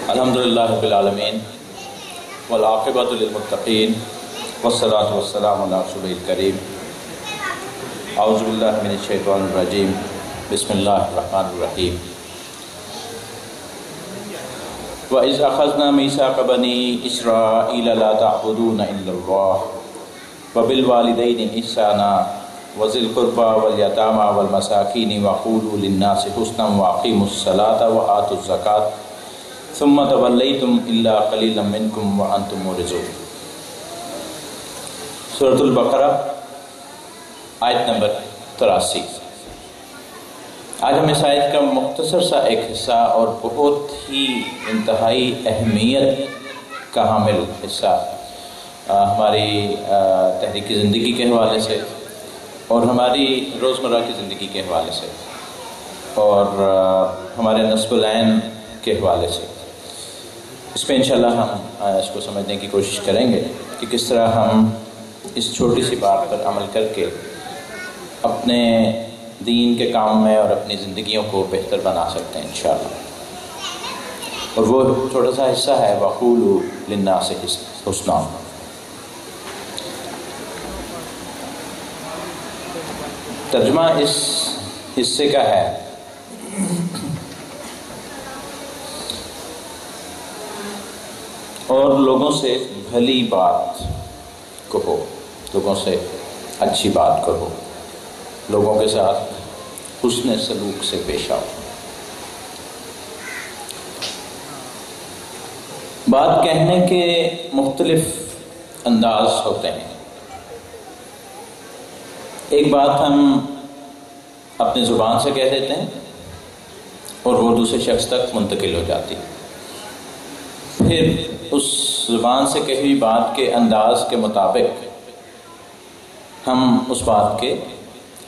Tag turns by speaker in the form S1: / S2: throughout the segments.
S1: الحمدللہ رب العالمین والعاقبۃ للمتقین والصلاۃ والسلام علی رسولہ الکریم اعوذ باللہ من الشیطان الرجیم بسم اللہ الرحمن الرحیم وَإِذْ أَخَذْنَا مِيثَاقَ بَنِي إِسْرَائِيلَ لَا تَعْبُدُونَ إِلَّا اللَّهَ وَبِالْوَالِدَيْنِ إِحْسَانًا وَذِي الْقُرْبَى وَالْيَتَامَى وَالْمَسَاكِينِ وَقُولُوا لِلنَّاسِ حُسْنًا وَأَقِيمُوا الصَّلَاةَ وَآتُوا الزَّكَاةَ ثُمَّ تَوَلَّيْتُمْ إِلَّا قَلِيلًا مِّنكُمْ وَأَنْتُمْ مُعْرِضُونَ۔ سورۃ البقرہ آیت نمبر 83۔ آج ہم اس آیت کا مختصر سا ایک حصہ اور بہت ہی انتہائی اہمیت کا حامل حصہ ہماری تحریکی زندگی کے حوالے سے اور ہماری روزمرہ کی زندگی کے حوالے سے اور ہمارے نصب العین کے حوالے سے اس پہ انشاءاللہ ہم اس کو سمجھنے کی کوشش کریں گے کہ کس طرح ہم اس چھوٹی سی بات پر عمل کر کے اپنے دین کے کام میں اور اپنی زندگیوں کو بہتر بنا سکتے ہیں انشاءاللہ۔ اور وہ چھوٹا سا حصہ ہے وَقُولُوا لِلنَّاسِ حُسْنًا۔ ترجمہ اس حصے کا ہے اور لوگوں سے بھلی بات کہو، لوگوں سے اچھی بات کہو، لوگوں کے ساتھ حسن سلوک سے پیش آؤ۔ بات کہنے کے مختلف انداز ہوتے ہیں۔ ایک بات ہم اپنی زبان سے کہہ دیتے ہیں اور وہ دوسرے شخص تک منتقل ہو جاتی ہے، پھر اس زبان سے کہی ہوئی بات کے انداز کے مطابق ہم اس بات کے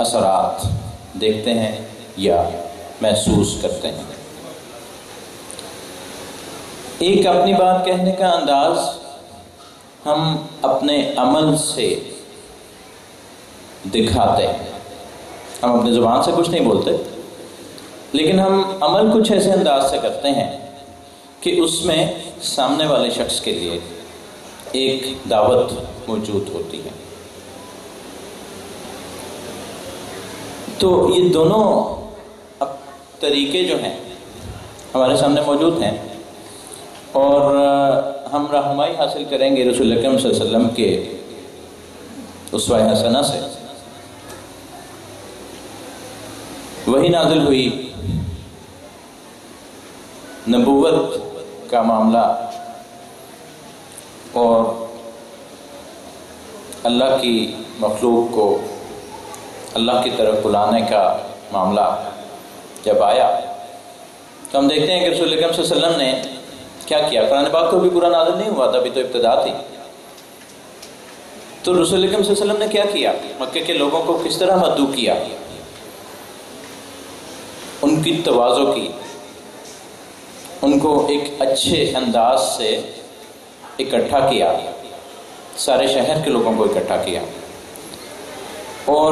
S1: اثرات دیکھتے ہیں یا محسوس کرتے ہیں۔ ایک اپنی بات کہنے کا انداز ہم اپنے عمل سے دکھاتے ہیں۔ ہم اپنی زبان سے کچھ نہیں بولتے لیکن ہم عمل کچھ ایسے انداز سے کرتے ہیں کہ اس میں سامنے والے شخص کے لیے ایک دعوت موجود ہوتی ہے۔ تو یہ دونوں طریقے جو ہیں ہمارے سامنے موجود ہیں اور ہم رہنمائی حاصل کریں گے رسول اکرم صلی اللہ علیہ وسلم کے اسوہ حسنہ سے۔ وہی نازل ہوئی نبوت کا معاملہ اور اللہ کی مخلوق کو اللہ کی طرف بلانے کا معاملہ جب آیا تو ہم دیکھتے ہیں کہ رسول اکرم صلی اللہ علیہ وسلم نے کیا کیا۔ قرآن پاک تو بھی پورا نازل نہیں ہوا تھا، ابھی تو ابتدا تھی۔ تو رسول اکرم صلی اللہ علیہ وسلم نے کیا کیا؟ مکہ کے لوگوں کو کس طرح مدعو کیا، ان کی تواضع کی، ان کو ایک اچھے انداز سے اکٹھا کیا، سارے شہر کے لوگوں کو اکٹھا کیا اور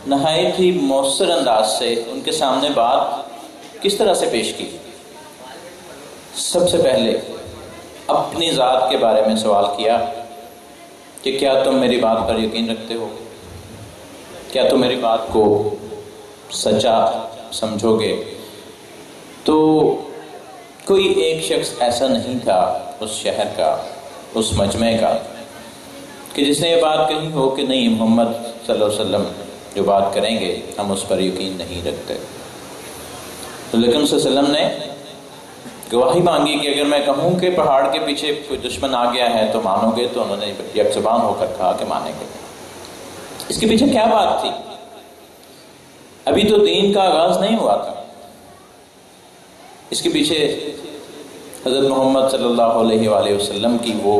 S1: نہایت ہی مؤثر انداز سے ان کے سامنے بات کس طرح سے پیش کی۔ سب سے پہلے اپنی ذات کے بارے میں سوال کیا کہ کیا تم میری بات پر یقین رکھتے ہو؟ کیا تم میری بات کو سچا سمجھو گے؟ تو کوئی ایک شخص ایسا نہیں تھا اس شہر کا، اس مجمع کا، کہ جس نے یہ بات کہی ہو کہ نہیں، محمد صلی اللہ علیہ وسلم جو بات کریں گے ہم اس پر یقین نہیں رکھتے۔ تو لیکن صلی اللہ علیہ وسلم نے گواہی مانگی کہ اگر میں کہوں کہ پہاڑ کے پیچھے کوئی دشمن آ گیا ہے تو مانو گے؟ تو انہوں نے یک زبان ہو کر کہا کہ مانیں گے۔ اس کے پیچھے کیا بات تھی؟ ابھی تو دین کا آغاز نہیں ہوا تھا، اس کے پیچھے حضرت محمد صلی اللہ علیہ وآلہ وسلم کی وہ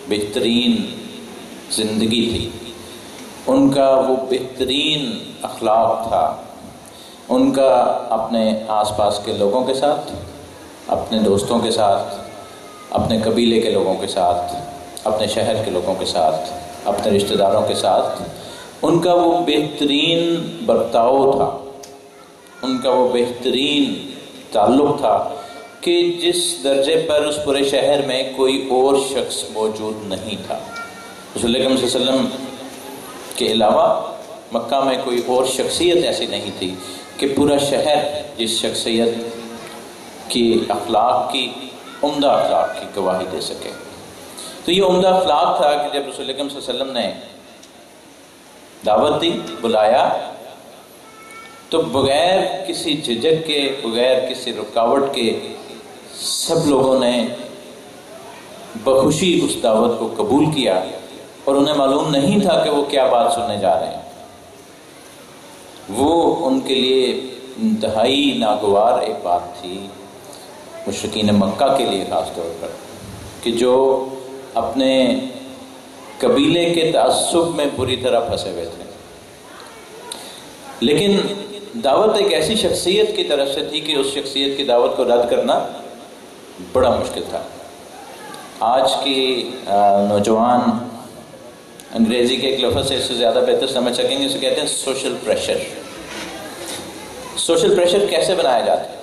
S1: بہترین زندگی تھی، ان کا وہ بہترین اخلاق تھا، ان کا اپنے آس پاس کے لوگوں کے ساتھ، اپنے دوستوں کے ساتھ، اپنے قبیلے کے لوگوں کے ساتھ، اپنے شہر کے لوگوں کے ساتھ، اپنے رشتہ داروں کے ساتھ ان کا وہ بہترین برتاؤ تھا، ان کا وہ بہترین تعلق تھا کہ جس درجے پر اس پورے شہر میں کوئی اور شخص موجود نہیں تھا۔ رسول اکرم صلی اللہ علیہ وسلم کے علاوہ مکہ میں کوئی اور شخصیت ایسی نہیں تھی کہ پورا شہر جس شخصیت کی اخلاق کی، عمدہ اخلاق کی گواہی دے سکے۔ تو یہ عمدہ اخلاق تھا کہ جب رسول اکرم صلی اللہ علیہ وسلم نے دعوت دی، بلایا، تو بغیر کسی جھجک کے، بغیر کسی رکاوٹ کے سب لوگوں نے بخوشی اس دعوت کو قبول کیا، اور انہیں معلوم نہیں تھا کہ وہ کیا بات سننے جا رہے ہیں۔ وہ ان کے لیے انتہائی ناگوار ایک بات تھی، مشرکین مکہ کے لیے خاص طور پر، کہ جو اپنے قبیلے کے تعصب میں بری طرح پھنسے ہوئے تھے۔ لیکن دعوت ایک ایسی شخصیت کی طرف سے تھی کہ اس شخصیت کی دعوت کو رد کرنا بڑا مشکل تھا۔ آج کی نوجوان انگریزی کے ایک لفظ سے اس سے زیادہ بہتر سمجھ سکیں گے، اسے کہتے ہیں سوشل پریشر۔ سوشل پریشر کیسے بنایا جاتا ہے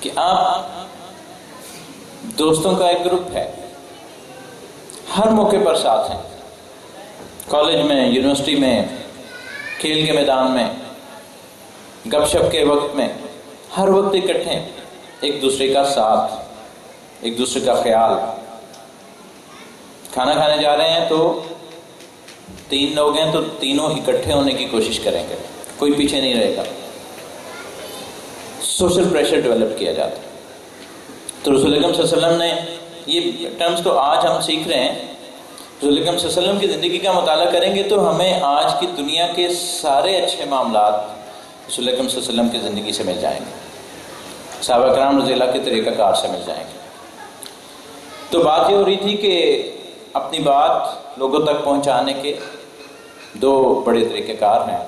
S1: کہ آپ دوستوں کا ایک گروپ ہے، ہر موقع پر ساتھ ہیں، کالج میں، یونیورسٹی میں، کھیل کے میدان میں، گپ شپ کے وقت میں، ہر وقت اکٹھے، ایک دوسرے کا ساتھ، ایک دوسرے کا خیال۔ کھانا کھانے جا رہے ہیں تو 3 لوگ ہیں تو تینوں اکٹھے ہونے کی کوشش کریں گے، کوئی پیچھے نہیں رہے گا۔ سوشل پریشر ڈیولپ کیا جاتا ہے۔ تو رسول اکرم صلی اللہ علیہ وسلم نے یہ ٹرمز تو آج ہم سیکھ رہے ہیں، رسول اکرم صلی اللہ علیہ وسلم کی زندگی کا مطالعہ کریں گے تو ہمیں آج کی دنیا کے سارے اچھے معاملات رسول اکرم صلی اللہ علیہ وسلم کی زندگی سے مل جائیں گے، صحابہ کرام رضی اللہ کے طریقہ کار سے مل جائیں گے۔ تو بات یہ ہو رہی تھی کہ اپنی بات لوگوں تک پہنچانے کے 2 بڑے طریقہ کار ہیں،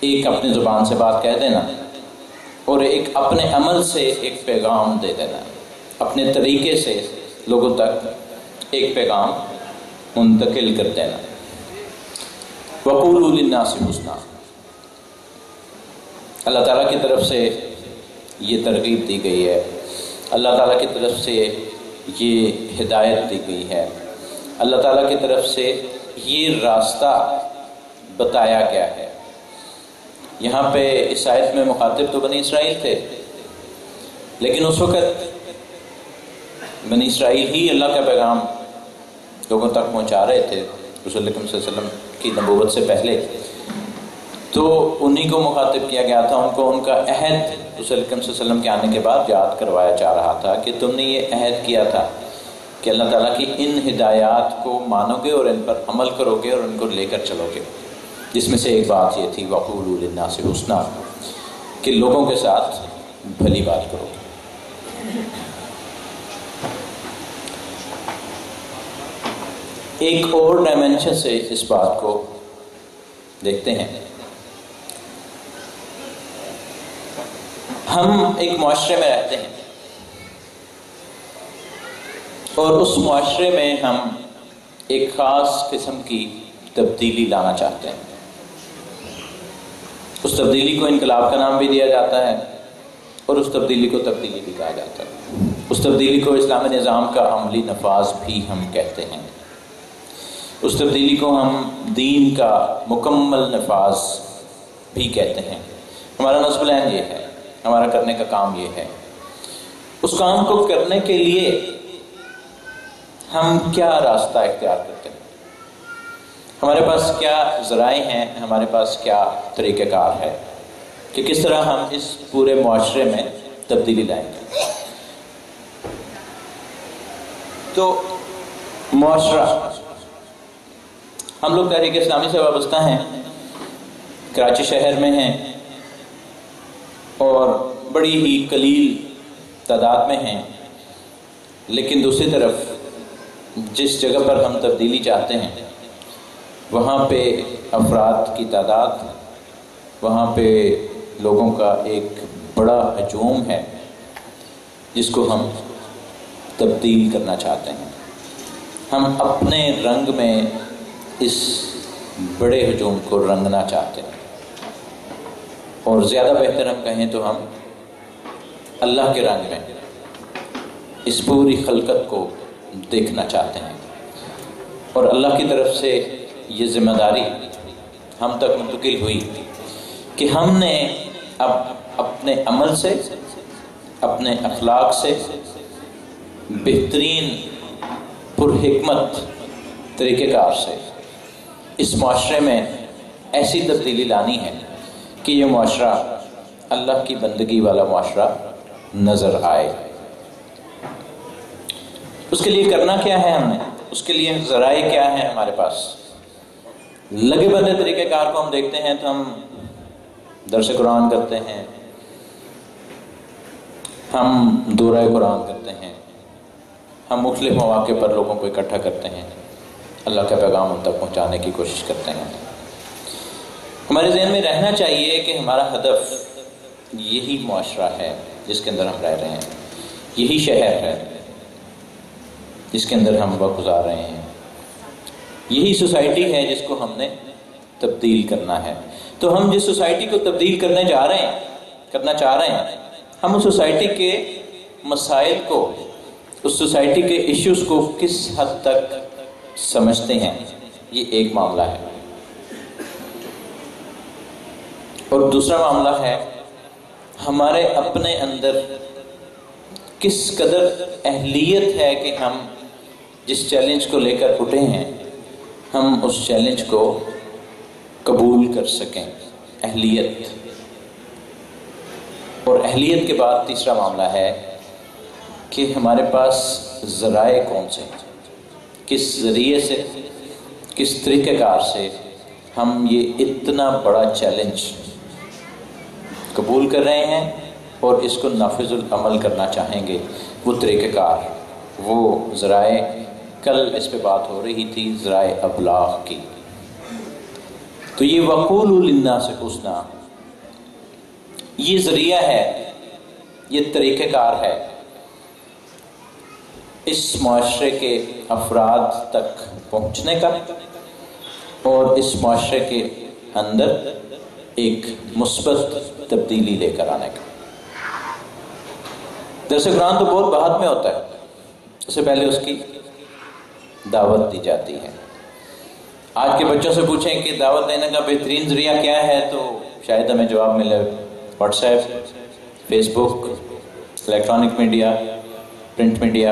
S1: ایک اپنی زبان سے بات کہہ دینا، اور ایک اپنے عمل سے ایک پیغام دے دینا، اپنے طریقے سے لوگوں تک ایک پیغام منتقل کر دینا۔ وَقُولُوا لِلنَّاسِ حُسْنًا، اللہ تعالیٰ کی طرف سے یہ ترغیب دی گئی ہے، اللہ تعالیٰ کی طرف سے یہ ہدایت دی گئی ہے، اللہ تعالیٰ کی طرف سے یہ راستہ بتایا گیا ہے۔ یہاں پہ اس آیت میں مخاطب تو بنی اسرائیل تھے، لیکن اس وقت بنی اسرائیل ہی اللہ کا پیغام لوگوں تک پہنچا رہے تھے رسول اکرم صلی اللہ علیہ وسلم کی نبوت سے پہلے، تو انہی کو مخاطب کیا گیا تھا، ان کو ان کا عہد رسول اکرم صلی اللہ علیہ وسلم کے آنے کے بعد یاد کروایا جا رہا تھا کہ تم نے یہ عہد کیا تھا کہ اللہ تعالیٰ کی ان ہدایات کو مانو گے اور ان پر عمل کرو گے اور ان کو لے کر چلو گے، جس میں سے ایک بات یہ تھی وَقُولُوا لِلنَّاسِ حُسْنًا، کہ لوگوں کے ساتھ بھلی بات کرو گے۔ ایک اور ڈائمینشن سے اس بات کو دیکھتے ہیں۔ ہم ایک معاشرے میں رہتے ہیں اور اس معاشرے میں ہم ایک خاص قسم کی تبدیلی لانا چاہتے ہیں۔ اس تبدیلی کو انقلاب کا نام بھی دیا جاتا ہے اور اس تبدیلی کو تبدیلی بھی کہا جاتا ہے۔ اس تبدیلی کو اسلامی نظام کا عملی نفاذ بھی ہم کہتے ہیں۔ اس تبدیلی کو ہم دین کا مکمل نفاذ بھی کہتے ہیں۔ ہمارا نصب العین یہ ہے، ہمارا کرنے کا کام یہ ہے۔ اس کام کو کرنے کے لیے ہم کیا راستہ اختیار کرتے ہیں، ہمارے پاس کیا ذرائع ہیں، ہمارے پاس کیا طریقہ کار ہے کہ کس طرح ہم اس پورے معاشرے میں تبدیلی لائیں گے۔ تو معاشرہ، ہم لوگ تحریک اسلامی سے وابستہ ہیں، کراچی شہر میں ہیں اور بڑی ہی قلیل تعداد میں ہیں، لیکن دوسری طرف جس جگہ پر ہم تبدیلی چاہتے ہیں وہاں پہ افراد کی تعداد، وہاں پہ لوگوں کا ایک بڑا ہجوم ہے جس کو ہم تبدیل کرنا چاہتے ہیں۔ ہم اپنے رنگ میں اس بڑے ہجوم کو رنگنا چاہتے ہیں۔ اور زیادہ بہتر ہم کہیں تو ہم اللہ کے رنگ میں اس پوری خلقت کو دیکھنا چاہتے ہیں، اور اللہ کی طرف سے یہ ذمہ داری ہم تک منتقل ہوئی کہ ہم نے اب اپنے عمل سے، اپنے اخلاق سے بہترین پرحکمت طریقہ کار سے اس معاشرے میں ایسی تبدیلی لانی ہے کہ یہ معاشرہ اللہ کی بندگی والا معاشرہ نظر آئے۔ اس کے لیے کرنا کیا ہے ہم نے؟ اس کے لیے ذرائع کیا ہیں ہمارے پاس؟ لگے بندے طریقہ کار کو ہم دیکھتے ہیں تو ہم درس قرآن کرتے ہیں، ہم دورہ قرآن کرتے ہیں، ہم مختلف مواقع پر لوگوں کو اکٹھا کرتے ہیں، اللہ کا پیغام ان تک پہنچانے کی کوشش کرتے ہیں۔ ہمارے ذہن میں رہنا چاہیے کہ ہمارا ہدف یہی معاشرہ ہے جس کے اندر ہم رہ رہے ہیں، یہی شہر ہے جس کے اندر ہم وقت گزار رہے ہیں، یہی سوسائٹی ہے جس کو ہم نے تبدیل کرنا ہے۔ تو ہم جس سوسائٹی کو تبدیل کرنا چاہ رہے ہیں، ہم اس سوسائٹی کے مسائل کو، اس سوسائٹی کے ایشوز کو کس حد تک سمجھتے ہیں، یہ ایک معاملہ ہے۔ اور دوسرا معاملہ ہے ہمارے اپنے اندر کس قدر اہلیت ہے کہ ہم جس چیلنج کو لے کر اٹھے ہیں ہم اس چیلنج کو قبول کر سکیں، اہلیت۔ اور اہلیت کے بعد تیسرا معاملہ ہے کہ ہمارے پاس ذرائع کون سے ہیں، کس ذریعے سے، کس طریقہ کار سے ہم یہ اتنا بڑا چیلنج قبول کر رہے ہیں اور اس کو نافذ العمل کرنا چاہیں گے۔ وہ طریقہ کار، وہ ذرائع، کل اس پہ بات ہو رہی تھی ذرائع ابلاغ کی۔ تو یہ وَقُولُوا لِلنَّاسِ حُسْنًا، یہ ذریعہ ہے، یہ طریقہ کار ہے اس معاشرے کے افراد تک پہنچنے کا اور اس معاشرے کے اندر ایک مثبت تبدیلی لے کر آنے کا۔ درس قرآن تو بہت بعد میں ہوتا ہے، اس سے پہلے اس کی دعوت دی جاتی ہے۔ آج کے بچوں سے پوچھیں کہ دعوت دینے کا بہترین ذریعہ کیا ہے تو شاید ہمیں جواب ملے واٹس ایپ، فیس بک، الیکٹرانک میڈیا، پرنٹ میڈیا۔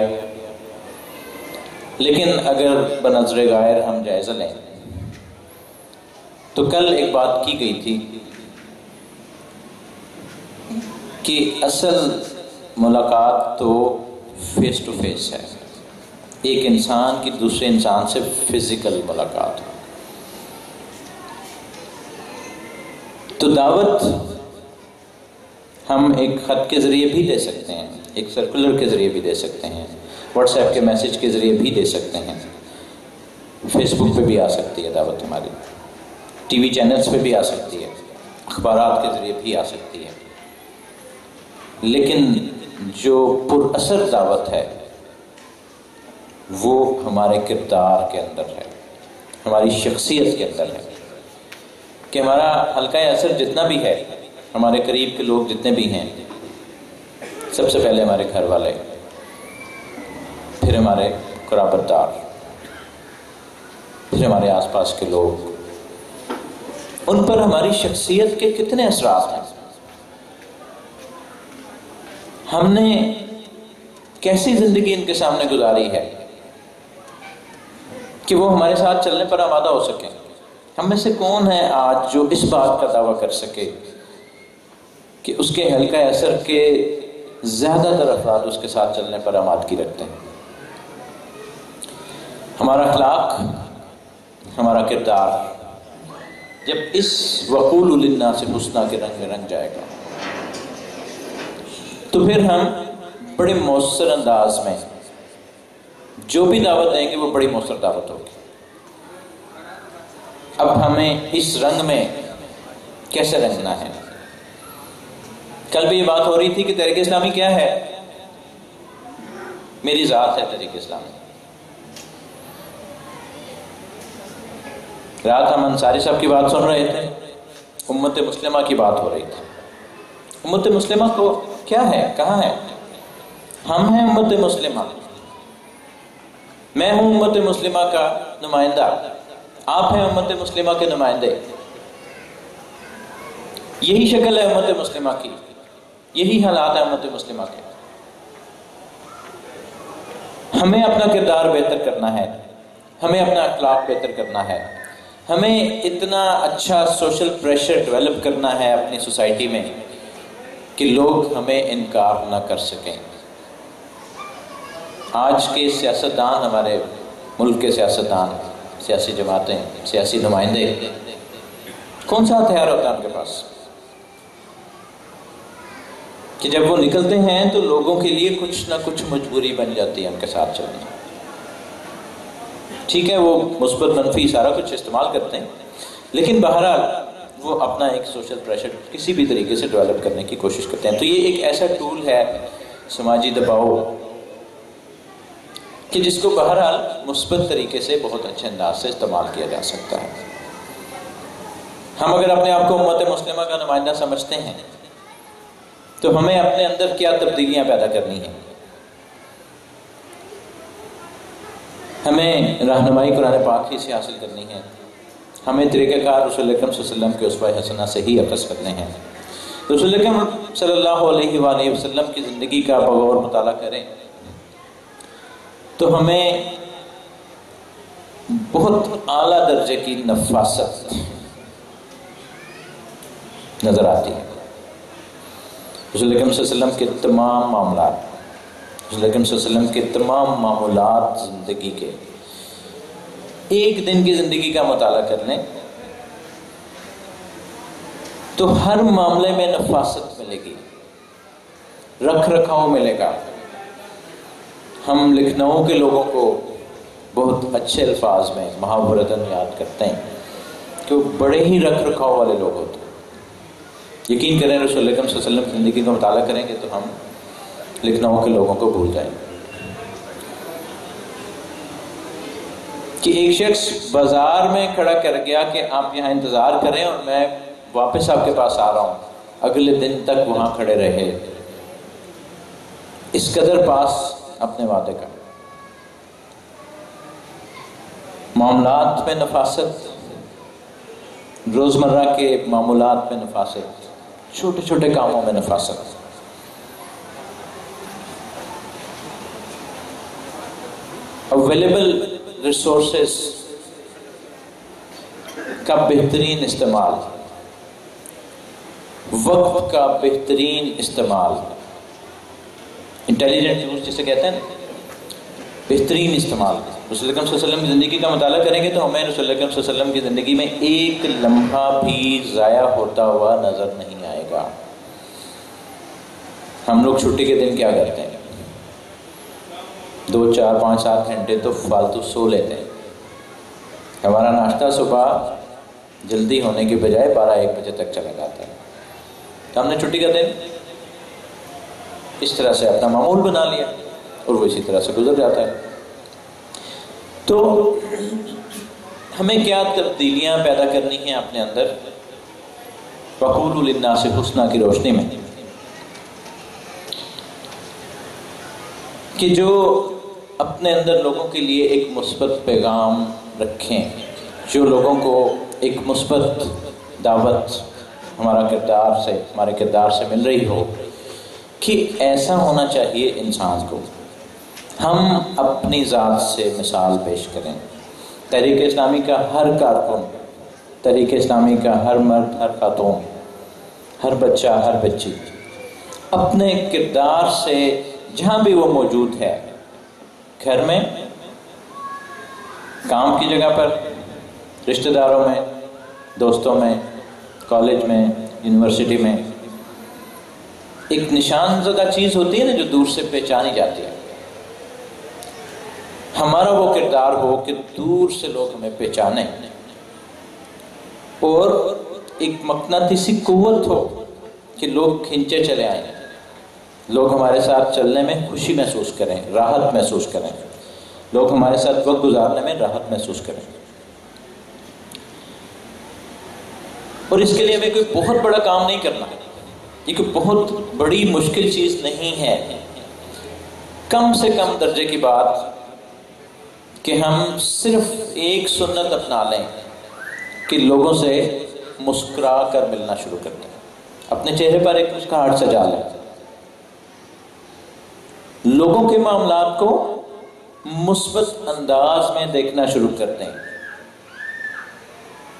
S1: لیکن اگر بنظر غائر ہم جائزہ لیں تو کل ایک بات کی گئی تھی کہ اصل ملاقات تو فیس ٹو فیس ہے، ایک انسان کی دوسرے انسان سے فزیکل ملاقات۔ تو دعوت ہم ایک خط کے ذریعے بھی دے سکتے ہیں، ایک سرکولر کے ذریعے بھی دے سکتے ہیں، واٹس ایپ کے میسج کے ذریعے بھی دے سکتے ہیں، فیس بک پہ بھی آ سکتی ہے دعوت ہماری، ٹی وی چینلز پہ بھی آ سکتی ہے، اخبارات کے ذریعے بھی آ سکتی ہے۔ لیکن جو پر اثر دعوت ہے وہ ہمارے کردار کے اندر ہے، ہماری شخصیت کے اندر ہے، کہ ہمارا حلقہ اثر جتنا بھی ہے، ہمارے قریب کے لوگ جتنے بھی ہیں، سب سے پہلے ہمارے گھر والے، پھر ہمارے قرابت دار، پھر ہمارے آس پاس کے لوگ، ان پر ہماری شخصیت کے کتنے اثرات ہیں، ہم نے کیسی زندگی ان کے سامنے گزاری ہے کہ وہ ہمارے ساتھ چلنے پر آمادہ ہو سکیں۔ ہم میں سے کون ہے آج جو اس بات کا دعویٰ کر سکے کہ اس کے حلقہ اثر کے زیادہ تر افراد اس کے ساتھ چلنے پر آمادگی رکھتے ہیں؟ ہمارا اخلاق، ہمارا کردار جب اس وَقُولُوا لِلنَّاسِ حُسْنًا کے رنگ میں رنگ جائے گا تو پھر ہم بڑے مؤثر انداز میں جو بھی دعوت دیں گے وہ بڑی مؤثر دعوت ہوگی۔ اب ہمیں اس رنگ میں کیسے رنگنا ہے؟ کل بھی یہ بات ہو رہی تھی کہ تحریک اسلامی کیا ہے؟ میری ذات ہے تحریک اسلامی۔ رات ہم انصاری صاحب کی بات سن رہے تھے، امت مسلمہ کی بات ہو رہی تھی۔ امت مسلمہ کو کیا ہے، کہاں ہے؟ ہم ہیں امت مسلمہ، میں ہوں امت مسلمہ کا نمائندہ، آپ ہیں امت مسلمہ کے نمائندے۔ یہی شکل ہے امت مسلمہ کی، یہی حالات ہیں امت مسلمہ کے۔ ہمیں اپنا کردار بہتر کرنا ہے، ہمیں اپنا اخلاق بہتر کرنا ہے، ہمیں اتنا اچھا سوشل پریشر ڈیولپ کرنا ہے اپنی سوسائٹی میں کہ لوگ ہمیں انکار نہ کر سکیں۔ آج کے سیاستدان، ہمارے ملک کے سیاستدان، سیاسی جماعتیں، سیاسی نمائندے، کون سا ہتھیار ہوتا ہے ان کے پاس کہ جب وہ نکلتے ہیں تو لوگوں کے لیے کچھ نہ کچھ مجبوری بن جاتی ہے ان کے ساتھ چلنا۔ ٹھیک ہے، وہ مثبت منفی سارا کچھ استعمال کرتے ہیں، لیکن بہرحال وہ اپنا ایک سوشل پریشر کسی بھی طریقے سے ڈیولپ کرنے کی کوشش کرتے ہیں۔ تو یہ ایک ایسا ٹول ہے سماجی دباؤ کہ جس کو بہرحال مثبت طریقے سے بہت اچھے انداز سے استعمال کیا جا سکتا ہے۔ ہم اگر اپنے آپ کو امت مسلمہ کا نمائندہ سمجھتے ہیں تو ہمیں اپنے اندر کیا تبدیلیاں پیدا کرنی ہیں؟ ہمیں رہنمائی قرآن پاک ہی سے حاصل کرنی ہے، ہمیں طریقہ کار رسول اکرم صلی اللہ علیہ وسلم کے اسوہ حسنہ سے ہی اخذ کرنے ہیں۔ رسول اکرم صلی اللہ علیہ وآلہ وسلم کی زندگی کا بغور مطالعہ کریں تو ہمیں بہت اعلیٰ درجے کی نفاست نظر آتی ہے۔ رسول اکرم صلی اللہ علیہ وسلم کے تمام معاملات، رسول اکرم صلی اللہ علیہ وسلم کے تمام معمولات زندگی کے، ایک دن کی زندگی کا مطالعہ کر لیں تو ہر معاملے میں نفاست ملے گی، رکھ رکھاؤ ملے گا۔ ہم لکھنؤ کے لوگوں کو بہت اچھے الفاظ میں محاورتاً یاد کرتے ہیں کہ وہ بڑے ہی رکھ رکھاؤ والے لوگ ہوتے ہیں۔ یقین کریں رسول اکرم صلی اللہ علیہ وسلم کی زندگی کا مطالعہ کریں گے تو ہم لکھنؤ کے لوگوں کو بھول جائیں گے کہ ایک شخص بازار میں کھڑا کر گیا کہ آپ یہاں انتظار کریں اور میں واپس آپ کے پاس آ رہا ہوں، اگلے دن تک وہاں کھڑے رہے، اس قدر پاس اپنے وعدے کا۔ معاملات میں نفاست، روزمرہ کے معمولات میں نفاست، چھوٹے چھوٹے کاموں میں نفاست۔ اویلیبل ریسورسز کا بہترین استعمال، وقت کا بہترین استعمال، انٹیلیجنٹ یوز جسے کہتے ہیں، بہترین استعمال۔ رسول اکرم صلی اللہ علیہ وسلم کی زندگی کا مطالعہ کریں گے تو ہمیں رسول اکرم صلی اللہ علیہ وسلم کی زندگی میں ایک لمحہ بھی ضائع ہوتا ہوا نظر نہیں آئے گا۔ ہم لوگ چھٹی کے دن کیا کرتے ہیں؟ 2 4 5 7 گھنٹے تو فالتو سو لیتے ہیں۔ ہمارا ناشتہ صبح جلدی ہونے کے بجائے 12 1 بجے تک چلا جاتا ہے۔ تو ہم نے چھٹی کا دن اس طرح سے اپنا معمول بنا لیا اور وہ اسی طرح سے گزر جاتا ہے۔ تو ہمیں کیا تبدیلیاں پیدا کرنی ہیں اپنے اندر وَقُولُوا لِلنَّاسِ حُسْنًا کی روشنی میں، کہ جو اپنے اندر لوگوں کے لیے ایک مثبت پیغام رکھیں، جو لوگوں کو ایک مثبت دعوت ہمارے کردار سے مل رہی ہو کہ ایسا ہونا چاہیے انسان کو۔ ہم اپنی ذات سے مثال پیش کریں۔ تحریک اسلامی کا ہر کارکن، تحریک اسلامی کا ہر مرد، ہر خاتون، ہر بچہ، ہر بچی اپنے کردار سے جہاں بھی وہ موجود ہے، گھر میں، کام کی جگہ پر، رشتہ داروں میں، دوستوں میں، کالج میں، یونیورسٹی میں، ایک نشان زدہ چیز ہوتی ہے نا جو دور سے پہچانی جاتی ہے۔ ہمارا وہ کردار ہو کہ دور سے لوگ ہمیں پہچانیں اور ایک مقناطیسی قوت ہو کہ لوگ کھنچے چلے آئیں، لوگ ہمارے ساتھ چلنے میں خوشی محسوس کریں، راحت محسوس کریں، لوگ ہمارے ساتھ وقت گزارنے میں راحت محسوس کریں۔ اور اس کے لیے ہمیں کوئی بہت بڑا کام نہیں کرنا، یہ کوئی بہت بڑی مشکل چیز نہیں ہے. کم سے کم درجے کی بات کہ ہم صرف ایک سنت اپنا لیں کہ لوگوں سے مسکرا کر ملنا شروع کر دیں، اپنے چہرے پر ایک مسکراہٹ سجا لیں، لوگوں کے معاملات کو مثبت انداز میں دیکھنا شروع کر دیں.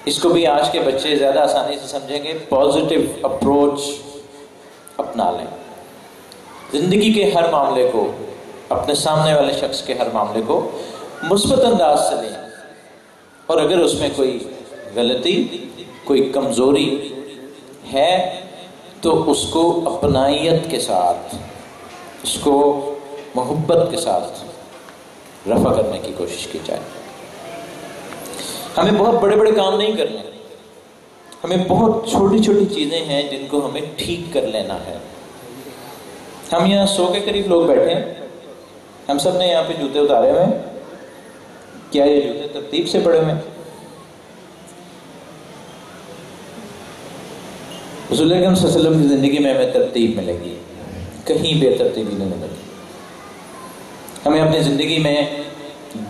S1: اس کو بھی آج کے بچے زیادہ آسانی سے سمجھیں گے. پازیٹیو اپروچ اپنا لیں، زندگی کے ہر معاملے کو، اپنے سامنے والے شخص کے ہر معاملے کو مثبت انداز سے لیں، اور اگر اس میں کوئی غلطی، کوئی کمزوری ہے تو اس کو اپنائیت کے ساتھ، اس کو محبت کے ساتھ رفع کرنے کی کوشش کی جائے. ہمیں بہت بڑے بڑے کام نہیں کرنے، ہمیں بہت چھوٹی چھوٹی چیزیں ہیں جن کو ہمیں ٹھیک کر لینا ہے. ہم یہاں 100 کے قریب لوگ بیٹھے ہیں، ہم سب نے یہاں پہ جوتے اتارے ہوئے ہیں. کیا یہ جوتے ترتیب سے پڑے ہوئے ہیں؟ رسول اکرم صلی اللہ علیہ وسلم کی زندگی میں ہمیں ترتیب ملے گی، کہیں بے ترتیبی نہیں ملے گی. ہمیں اپنی زندگی میں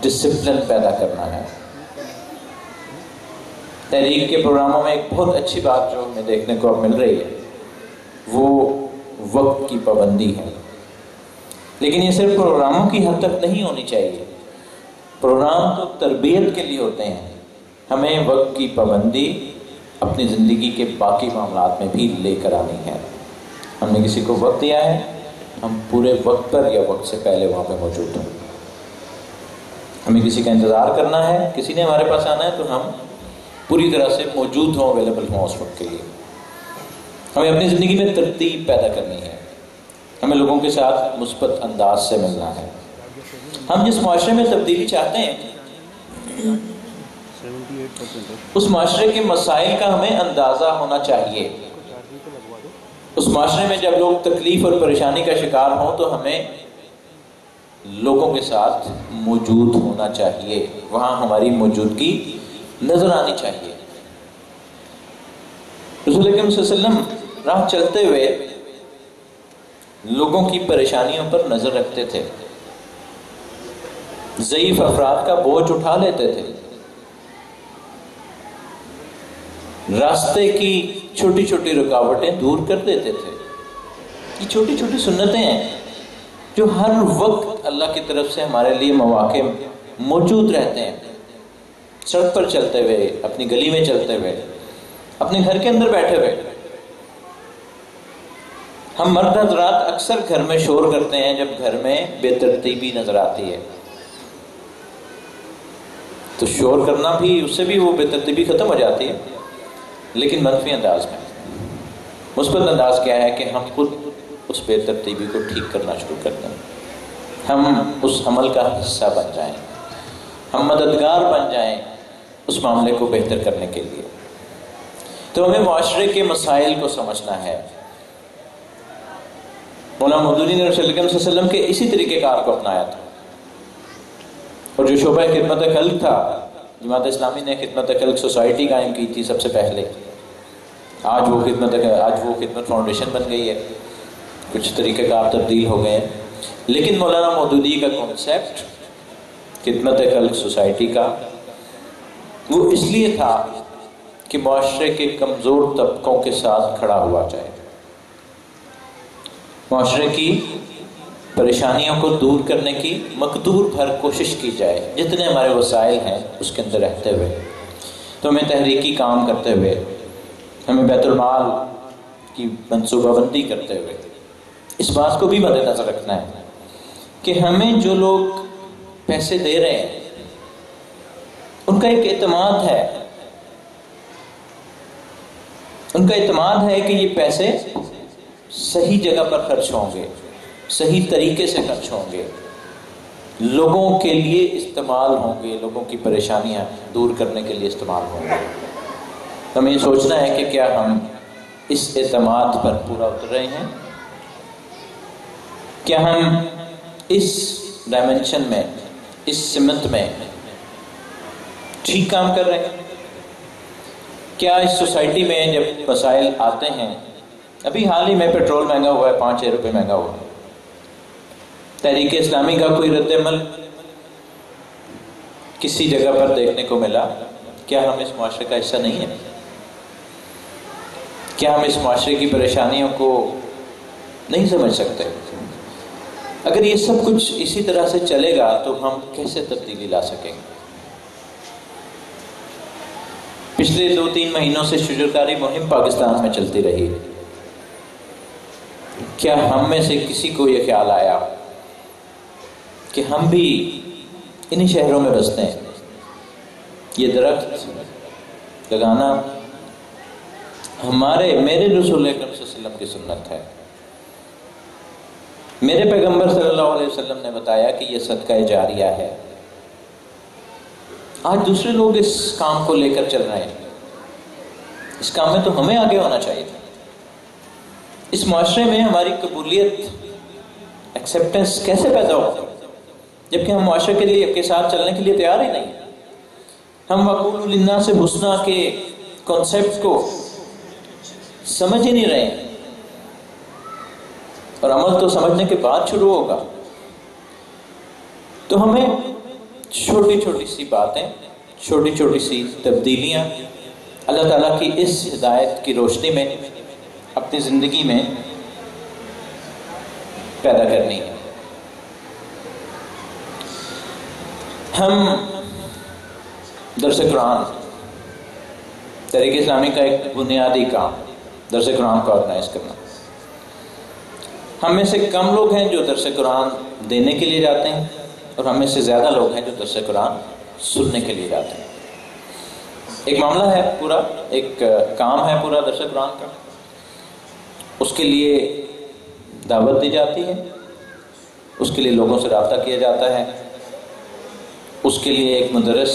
S1: ڈسپلن پیدا کرنا ہے. تحریک کے پروگراموں میں ایک بہت اچھی بات جو ہمیں دیکھنے کو اب مل رہی ہے وہ وقت کی پابندی ہے. لیکن یہ صرف پروگراموں کی حد تک نہیں ہونی چاہیے. پروگرام تو تربیت کے لیے ہوتے ہیں. ہمیں وقت کی پابندی اپنی زندگی کے باقی معاملات میں بھی لے کر آنی ہے. ہم نے کسی کو وقت دیا ہے، ہم پورے وقت پر یا وقت سے پہلے وہاں پہ موجود ہوں. ہمیں کسی کا انتظار کرنا ہے، کسی نے ہمارے پاس آنا ہے تو ہم پوری طرح سے موجود ہوں، اویلیبل ہوں اس وقت کے لیے. ہمیں اپنی زندگی میں ترتیب پیدا کرنی ہے. ہمیں لوگوں کے ساتھ مثبت انداز سے ملنا ہے. ہم جس معاشرے میں تبدیلی چاہتے ہیں اس معاشرے کے مسائل کا ہمیں اندازہ ہونا چاہیے. اس معاشرے میں جب لوگ تکلیف اور پریشانی کا شکار ہوں تو ہمیں لوگوں کے ساتھ موجود ہونا چاہیے، وہاں ہماری موجودگی نظر آنی چاہیے. رسول اکرم صلی اللہ علیہ وسلم راہ چلتے ہوئے لوگوں کی پریشانیوں پر نظر رکھتے تھے، ضعیف افراد کا بوجھ اٹھا لیتے تھے، راستے کی چھوٹی چھوٹی رکاوٹیں دور کر دیتے تھے. یہ چھوٹی چھوٹی سنتیں ہیں جو ہر وقت اللہ کی طرف سے ہمارے لیے مواقع موجود رہتے ہیں. سڑک پر چلتے ہوئے، اپنی گلی میں چلتے ہوئے، اپنے گھر کے اندر بیٹھے ہوئے. ہم مرد حضرات اکثر گھر میں شور کرتے ہیں جب گھر میں بے ترتیبی نظر آتی ہے. تو شور کرنا بھی، اس سے بھی وہ بے ترتیبی ختم ہو جاتی ہے، لیکن منفی انداز میں. مثبت انداز کیا ہے کہ ہم خود اس بے ترتیبی کو ٹھیک کرنا شروع کر دیں. ہم اس عمل کا حصہ بن جائیں، ہم مددگار بن جائیں اس معاملے کو بہتر کرنے کے لیے. تو ہمیں معاشرے کے مسائل کو سمجھنا ہے. مولانا مودودی نے رسول اکرم صلی اللہ علیہ وسلم کے اسی طریقہ کار کو اپنایا تھا، اور جو شعبہ خدمت خلق تھا، جماعت اسلامی نے خدمت خلق سوسائٹی قائم کی تھی سب سے پہلے. آج وہ خدمت فاؤنڈیشن بن گئی ہے، کچھ طریقہ کار تبدیل ہو گئے ہیں. لیکن مولانا مودودی کا کانسیپٹ خدمت خلق سوسائٹی کا وہ اس لیے تھا کہ معاشرے کے کمزور طبقوں کے ساتھ کھڑا ہوا جائے، معاشرے کی پریشانیوں کو دور کرنے کی مقدور بھر کوشش کی جائے جتنے ہمارے وسائل ہیں اس کے اندر رہتے ہوئے. تو ہمیں تحریکی کام کرتے ہوئے، ہمیں بیت المال کی منصوبہ بندی کرتے ہوئے اس بات کو بھی مد نظر رکھنا ہے کہ ہمیں جو لوگ پیسے دے رہے ہیں ان کا ایک اعتماد ہے، ان کا اعتماد ہے کہ یہ پیسے صحیح جگہ پر خرچ ہوں گے، صحیح طریقے سے خرچ ہوں گے، لوگوں کے لیے استعمال ہوں گے، لوگوں کی پریشانیاں دور کرنے کے لیے استعمال ہوں گے. ہمیں یہ سوچنا ہے کہ کیا ہم اس اعتماد پر پورا اتر رہے ہیں، کیا ہم اس ڈائمنشن میں، اس سمت میں ٹھیک کام کر رہے ہیں. کیا اس سوسائٹی میں جب مسائل آتے ہیں، ابھی حال ہی میں پیٹرول مہنگا ہوا ہے، 5-6 روپے مہنگا ہوا ہے، تحریک اسلامی کا کوئی رد عمل کسی جگہ پر دیکھنے کو ملا؟ کیا ہم اس معاشرے کا حصہ نہیں ہیں؟ کیا ہم اس معاشرے کی پریشانیوں کو نہیں سمجھ سکتے؟ اگر یہ سب کچھ اسی طرح سے چلے گا تو ہم کیسے تبدیلی لا سکیں گے؟ پچھلے 2-3 مہینوں سے شجرکاری مہم پاکستان میں چلتی رہی، کیا ہم میں سے کسی کو یہ خیال آیا کہ ہم بھی انہی شہروں میں بستے ہیں؟ یہ درخت لگانا میرے رسول اکرم صلی اللہ علیہ وسلم کی سنت ہے۔ میرے پیغمبر صلی اللہ علیہ وسلم نے بتایا کہ یہ صدقہ جاریہ ہے۔ آج دوسرے لوگ اس کام کو لے کر چل رہے ہیں، اس کام میں تو ہمیں آگے ہونا چاہیے تھا۔ اس معاشرے میں ہماری قبولیت، ایکسیپٹنس کیسے پیدا ہوگا جبکہ ہم معاشرے کے ساتھ چلنے کے لیے تیار ہی نہیں؟ ہم وقولوا للناس حسنا کے کانسیپٹ کو سمجھ ہی نہیں رہے ہیں، اور عمل تو سمجھنے کے بعد شروع ہوگا۔ تو ہمیں چھوٹی چھوٹی سی باتیں، چھوٹی چھوٹی سی تبدیلیاں اللہ تعالیٰ کی اس ہدایت کی روشنی میں اپنی زندگی میں پیدا کرنی ہے۔ ہم درس قرآن، تحریک اسلامی کا ایک بنیادی کام درس قرآن کو آرگنائز کرنا۔ ہم میں سے کم لوگ ہیں جو درس قرآن دینے کے لیے جاتے ہیں، اور ہم میں سے زیادہ لوگ ہیں جو درس قرآن سننے کے لیے جاتے ہیں۔ ایک معاملہ ہے پورا، ایک کام ہے پورا درس قرآن کا، اس کے لیے دعوت دی جاتی ہے، اس کے لیے لوگوں سے رابطہ کیا جاتا ہے، اس کے لیے ایک مدرس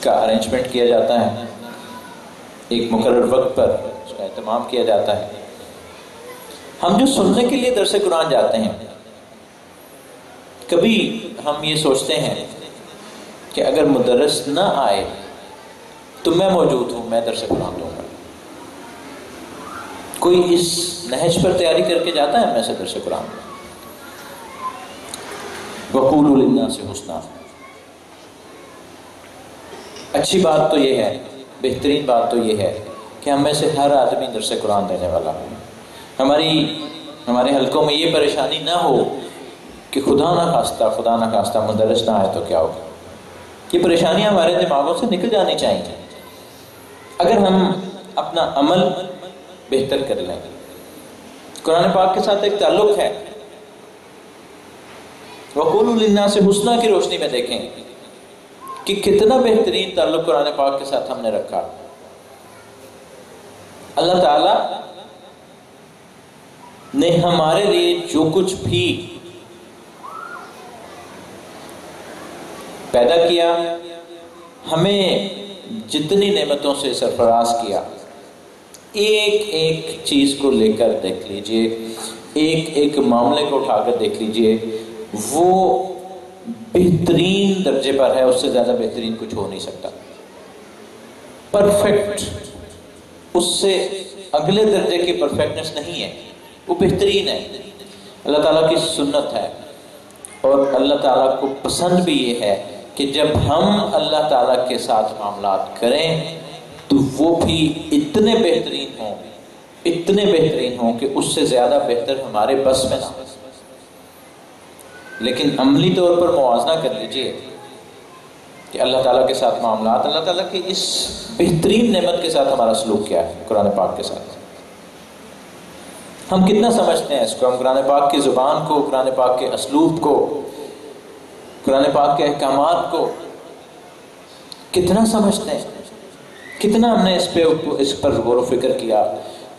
S1: کا ارینجمنٹ کیا جاتا ہے، ایک مقرر وقت پر اس کا اہتمام کیا جاتا ہے۔ ہم جو سننے کے لیے درس قرآن جاتے ہیں، کبھی ہم یہ سوچتے ہیں کہ اگر مدرس نہ آئے تو میں موجود ہوں، میں درس قرآن دوں گا؟ کوئی اس نہج پر تیاری کر کے جاتا ہے میں سے درس قرآن؟ وقولوا للناس حسنا۔ اچھی بات تو یہ ہے، بہترین بات تو یہ ہے کہ ہم میں سے ہر آدمی درس قرآن دینے والا ہو۔ ہمارے حلقوں میں یہ پریشانی نہ ہو کہ خدا نہ خواستہ مدرس نہ آئے تو کیا ہوگا۔ یہ پریشانیاں ہمارے دماغوں سے نکل جانی چاہیے اگر ہم اپنا عمل بہتر کر لیں۔ قرآن پاک کے ساتھ ایک تعلق ہے، وقولوا للناس حسنا کی روشنی میں دیکھیں کہ کتنا بہترین تعلق قرآن پاک کے ساتھ ہم نے رکھا۔ اللہ تعالی نے ہمارے لیے جو کچھ بھی پیدا کیا، ہمیں جتنی نعمتوں سے سرفراز کیا، ایک ایک چیز کو لے کر دیکھ لیجئے، ایک ایک معاملے کو اٹھا کر دیکھ لیجئے، وہ بہترین درجے پر ہے، اس سے زیادہ بہترین کچھ ہو نہیں سکتا، پرفیکٹ، اس سے اگلے درجے کی پرفیکٹنس نہیں ہے، وہ بہترین ہے۔ اللہ تعالیٰ کی سنت ہے، اور اللہ تعالیٰ کو پسند بھی یہ ہے کہ جب ہم اللہ تعالیٰ کے ساتھ معاملات کریں تو وہ بھی اتنے بہترین ہوں کہ اس سے زیادہ بہتر ہمارے بس میں نہ ہو۔ لیکن عملی طور پر موازنہ کر لیجئے کہ اللہ تعالیٰ کے ساتھ معاملات، اللہ تعالیٰ کی اس بہترین نعمت کے ساتھ ہمارا سلوک کیا ہے، قرآن پاک کے ساتھ۔ ہم کتنا سمجھتے ہیں اس کو، ہم قرآن پاک کی زبان کو، قرآن پاک کے اسلوب کو، قرآن پاک کے احکامات کو کتنا سمجھتے ہیں، کتنا ہم نے اس پر غور و فکر کیا،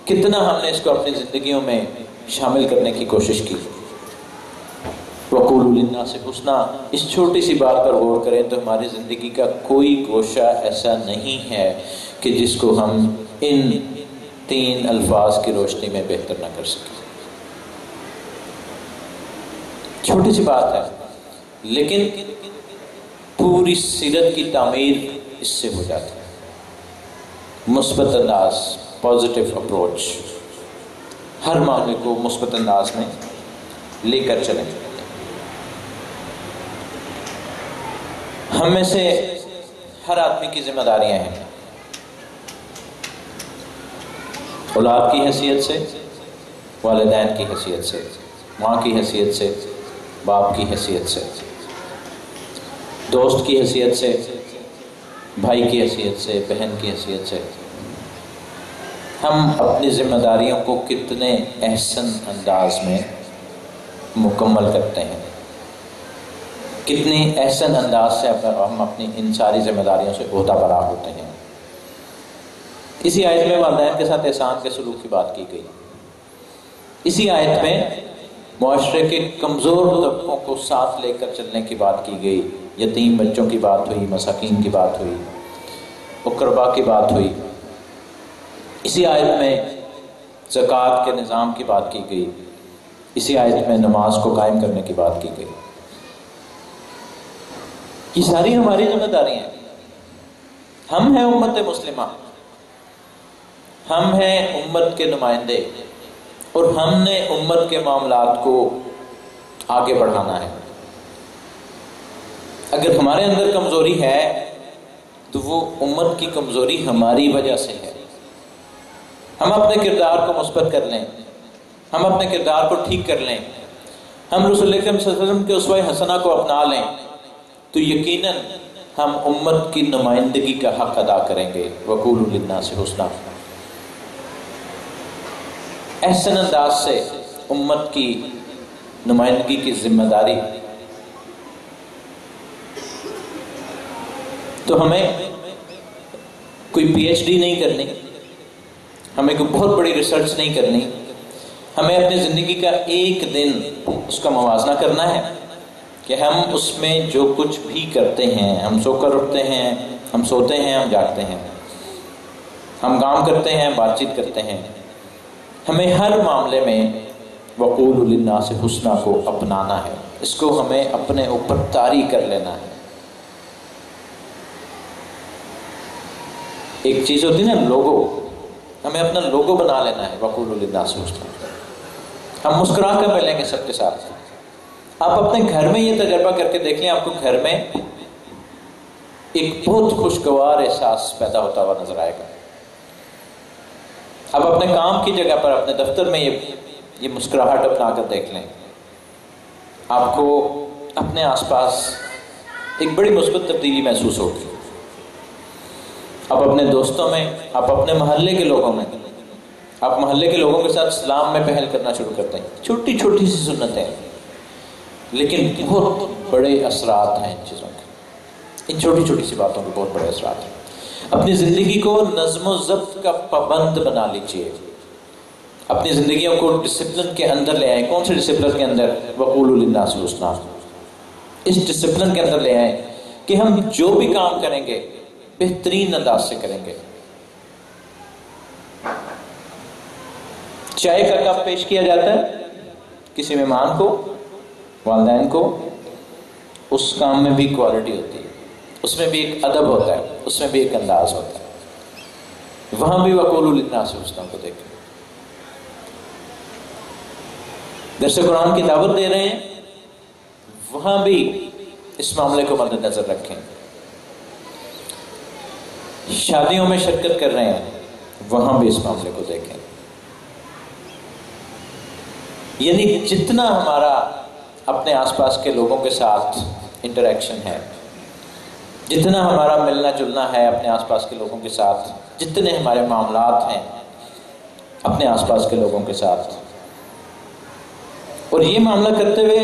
S1: کتنا ہم نے اس کو اپنی زندگیوں میں شامل کرنے کی کوشش کی۔ وقولوا للناس حسنا، اس چھوٹی سی بات پر غور کریں تو ہماری زندگی کا کوئی گوشہ ایسا نہیں ہے کہ جس کو ہم ان 3 الفاظ کی روشنی میں بہتر نہ کر سکیں۔ چھوٹی سی بات ہے، لیکن پوری سیرت کی تعمیر اس سے ہو جاتی ہے۔ مثبت انداز، پازیٹیو اپروچ، ہر معاملے کو مثبت انداز میں لے کر چلیں۔ ہم میں سے ہر آدمی کی ذمہ داریاں ہیں، اولاد کی حیثیت سے، والدین کی حیثیت سے، ماں کی حیثیت سے، باپ کی حیثیت سے، دوست کی حیثیت سے، بھائی کی حیثیت سے، بہن کی حیثیت سے۔ ہم اپنی ذمہ داریوں کو کتنے احسن انداز میں مکمل کرتے ہیں، کتنے احسن انداز سے ہم اپنی ان ساری ذمہ داریوں سے عہدہ برآ ہوتے ہیں۔ اسی آیت میں والدین کے ساتھ احسان کے سلوک کی بات کی گئی۔ اسی آیت میں معاشرے کے کمزور طبقوں کو ساتھ لے کر چلنے کی بات کی گئی، یتیم بچوں کی بات ہوئی، مساکین کی بات ہوئی، اقربا کی بات ہوئی۔ اسی آیت میں زکوٰۃ کے نظام کی بات کی گئی، اسی آیت میں نماز کو قائم کرنے کی بات کی گئی۔ یہ ساری ہماری ذمہ داریاں ہیں۔ ہم ہیں امت مسلمہ، ہم ہیں امت کے نمائندے، اور ہم نے امت کے معاملات کو آگے بڑھانا ہے۔ اگر ہمارے اندر کمزوری ہے تو وہ امت کی کمزوری ہماری وجہ سے ہے۔ ہم اپنے کردار کو مثبت کر لیں، ہم اپنے کردار کو ٹھیک کر لیں، ہم رسول اکرم صلی اللہ علیہ وسلم کے اسوہ حسنہ کو اپنا لیں تو یقیناً ہم امت کی نمائندگی کا حق ادا کریں گے۔ وَقُولُوا لِلنَّاسِ حُسْنًا، احسن انداز سے امت کی نمائندگی کی ذمہ داری۔ تو ہمیں کوئی پی ایچ ڈی نہیں کرنی، ہمیں کوئی بہت بڑی ریسرچ نہیں کرنی، ہمیں اپنی زندگی کا ایک دن اس کا موازنہ کرنا ہے کہ ہم اس میں جو کچھ بھی کرتے ہیں، ہم سو کر اٹھتے ہیں، ہم سوتے ہیں، ہم جاگتے ہیں، ہم کام کرتے ہیں، بات چیت کرتے ہیں، ہمیں ہر معاملے میں وَقُولُوا لِلنَّاسِ حُسْنًا کو اپنانا ہے، اس کو ہمیں اپنے اوپر طاری کر لینا ہے۔ ایک چیز ہوتی ہے نا لوگو، ہمیں اپنا لوگو بنا لینا ہے۔ وَقُولُوا لِلنَّاسِ حُسْنًا، ہم مسکرا کر ملیں گے سب کے ساتھ۔ آپ اپنے گھر میں یہ تجربہ کر کے دیکھ لیں، آپ کو گھر میں ایک بہت خوشگوار احساس پیدا ہوتا ہوا نظر آئے گا۔ اب اپنے کام کی جگہ پر، اپنے دفتر میں یہ مسکراہٹ اپنا کر دیکھ لیں، آپ کو اپنے آس پاس ایک بڑی مثبت تبدیلی محسوس ہوگی۔ آپ اپنے دوستوں میں، آپ اپنے محلے کے لوگوں میں، آپ محلے کے لوگوں کے ساتھ سلام میں پہل کرنا شروع کرتے ہیں۔ چھوٹی چھوٹی سی سنتیں لیکن بہت بڑے اثرات ہیں ان چیزوں کے، ان چھوٹی چھوٹی سی باتوں کے بہت بڑے اثرات ہیں۔ اپنی زندگی کو نظم و ضبط کا پابند بنا لیجئے، اپنی زندگیوں کو ڈسپلن کے اندر لے آئیں۔ کون سے ڈسپلن کے اندر؟ وَقُولُوا لِلنَّاسِ حُسْنًا، اس ڈسپلن کے اندر لے آئیں کہ ہم جو بھی کام کریں گے بہترین انداز سے کریں گے۔ چائے کا کپ پیش کیا جاتا ہے کسی مہمان کو، والدین کو، اس کام میں بھی کوالٹی ہوتی ہے، اس میں بھی ایک ادب ہوتا ہے، اس میں بھی ایک انداز ہوتا ہے۔ وہاں بھی وَقُولُوا لِلنَّاسِ حُسْنًا کو دیکھیں۔ درس قرآن کی دعوت دے رہے ہیں، وہاں بھی اس معاملے کو مد نظر رکھیں۔ شادیوں میں شرکت کر رہے ہیں، وہاں بھی اس معاملے کو دیکھیں۔ یعنی جتنا ہمارا اپنے آس پاس کے لوگوں کے ساتھ انٹریکشن ہے، جتنا ہمارا ملنا جلنا ہے اپنے آس پاس کے لوگوں کے ساتھ، جتنے ہمارے معاملات ہیں اپنے آس پاس کے لوگوں کے ساتھ، اور یہ معاملہ کرتے ہوئے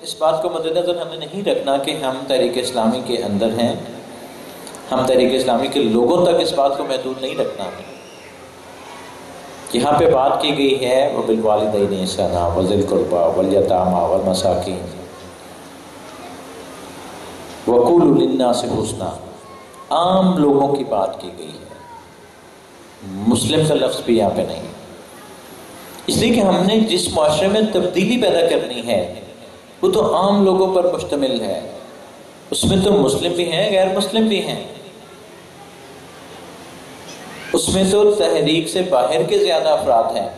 S1: اس بات کو مد نظر ہمیں نہیں رکھنا کہ ہم تحریک اسلامی کے اندر ہیں، ہم تحریک اسلامی کے لوگوں تک اس بات کو محدود نہیں رکھنا ہے۔ یہاں پہ بات کی گئی ہے وَبِالْوَالِدَيْنِ إِحْسَانًا وَذِي الْقُرْبَىٰ وَالْيَتَامَىٰ وَالْمَسَاكِينِ وَقُولُوا لِلنَّاسِ حُسْنًا، عام لوگوں کی بات کی گئی ہے، مسلم کا لفظ بھی یہاں پہ نہیں، اس لیے کہ ہم نے جس معاشرے میں تبدیلی پیدا کرنی ہے وہ تو عام لوگوں پر مشتمل ہے، اس میں تو مسلم بھی ہیں، غیر مسلم بھی ہیں۔ اس میں تو تحریک سے باہر کے زیادہ افراد ہیں،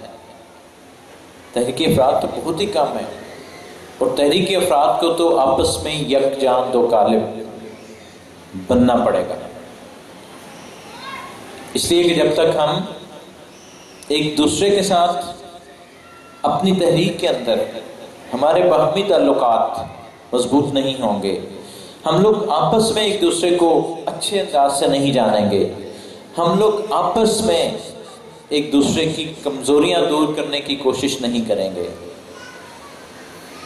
S1: تحریکی افراد تو بہت ہی کم ہیں، اور تحریکی افراد کو تو آپس میں یکجان دو قالب بننا پڑے گا۔ اس لیے کہ جب تک ہم ایک دوسرے کے ساتھ اپنی تحریک کے اندر ہمارے باہمی تعلقات مضبوط نہیں ہوں گے، ہم لوگ آپس میں ایک دوسرے کو اچھے انداز سے نہیں جانیں گے، ہم لوگ آپس میں ایک دوسرے کی کمزوریاں دور کرنے کی کوشش نہیں کریں گے،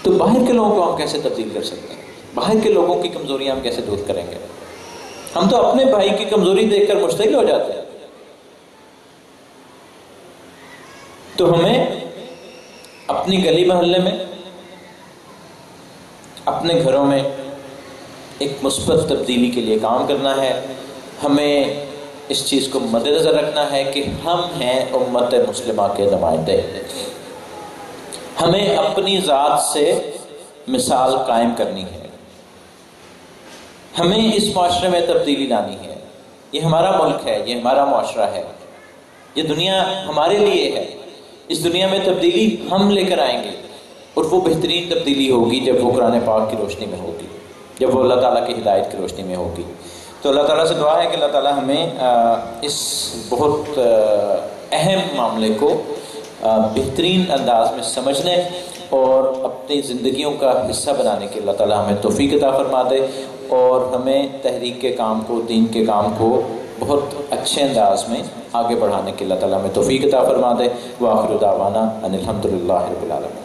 S1: تو باہر کے لوگوں کو ہم کیسے تبدیل کر سکتے ہیں؟ باہر کے لوگوں کی کمزوریاں ہم کیسے دور کریں گے؟ ہم تو اپنے بھائی کی کمزوری دیکھ کر مشتعل ہو جاتے ہیں۔ تو ہمیں اپنی گلی محلے میں، اپنے گھروں میں ایک مثبت تبدیلی کے لیے کام کرنا ہے۔ ہمیں اس چیز کو مد نظر رکھنا ہے کہ ہم ہیں امت مسلمہ کے نمائندے، ہمیں اپنی ذات سے مثال قائم کرنی ہے، ہمیں اس معاشرے میں تبدیلی لانی ہے۔ یہ ہمارا ملک ہے، یہ ہمارا معاشرہ ہے، یہ دنیا ہمارے لیے ہے۔ اس دنیا میں تبدیلی ہم لے کر آئیں گے، اور وہ بہترین تبدیلی ہوگی جب وہ قرآن پاک کی روشنی میں ہوگی، جب وہ اللہ تعالیٰ کی ہدایت کی روشنی میں ہوگی۔ تو اللہ تعالیٰ سے دعا ہے کہ اللہ تعالیٰ ہمیں اس بہت اہم معاملے کو بہترین انداز میں سمجھنے اور اپنی زندگیوں کا حصہ بنانے کے اللہ تعالیٰ ہمیں توفیق عطا فرما دے، اور ہمیں تحریک کے کام کو، دین کے کام کو بہت اچھے انداز میں آگے بڑھانے کے اللہ تعالیٰ ہمیں توفیق عطا فرما دے۔ وآخر دعوانا ان الحمد للہ رب العالمین۔